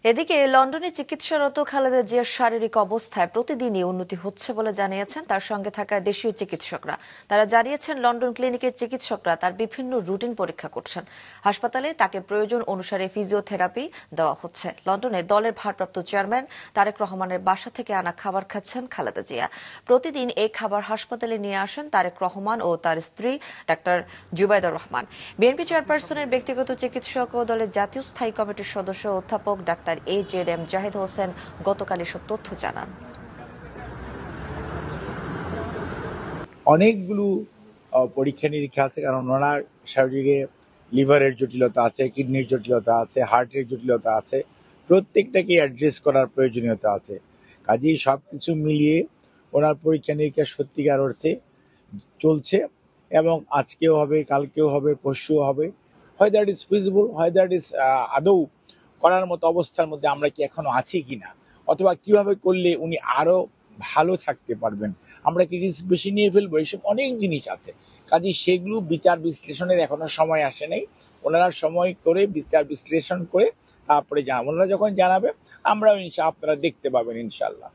এদিকে লন্ডনে চিকিৎসারত খালেদা জিয়ার শারীরিক অবস্থায় প্রতিদিনই উন্নতি হচ্ছে বলে জানিয়েছেন তার সঙ্গে থাকা দেশীয় চিকিৎসকরা। তারা জানিয়েছেন লন্ডন ক্লিনিকের চিকিৎসকরা তার বিভিন্ন রুটিন পরীক্ষা করছেন। হাসপাতালে তাকে প্রয়োজন অনুসারে ফিজিওথেরাপি দেওয়া হচ্ছে। লন্ডনে দলের ভারপ্রাপ্ত চেয়ারম্যান তারেক রহমানের বাসা থেকে আনা খাবার খাচ্ছেন খালেদা জিয়া। প্রতিদিন এই খাবার হাসপাতালে নিয়ে আসেন তারেক রহমান ও তার স্ত্রী ডাক্তার জুবাইদা রহমান। বিএনপি চেয়ারপারসনের ব্যক্তিগত চিকিৎসক ও দলের জাতীয় স্থায়ী কমিটির সদস্য অধ্যাপক ডাক্তার AJM জাহিদ হোসেন গতকাল এসব তথ্য জানান। অনেকগুলো পরীক্ষা নিরীক্ষা আছে, কারণ ওনার শরীরে লিভারের জটিলতা আছে, কিডনির জটিলতা আছে, হার্টের জটিলতা আছে, প্রত্যেকটাকে অ্যাড্রেস করার প্রয়োজনীয়তা আছে। কাজেই সব কিছু মিলিয়ে ওনার পরীক্ষা নিরীক্ষা সত্যিকার অর্থে চলছে এবং আজকেও হবে, কালকেও হবে, পরশুও হবে। হয় দ্যাট ইজ ফিজিবল, হয় দ্যাট ইজ আদৌ করার মতো অবস্থার মধ্যে আমরা কি এখনো আছি কিনা, অথবা কিভাবে করলে উনি আরো ভালো থাকতে পারবেন, আমরা কি রিস্ক বেশি নিয়ে ফেলবো, এইসব অনেক জিনিস আছে। কাজে সেগুলো বিচার বিশ্লেষণের এখনো সময় আসে নাই। ওনারা সময় করে বিচার বিশ্লেষণ করে তারপরে ওনারা যখন জানাবে আমরাও আপনারা দেখতে পাবেন ইনশাল্লাহ।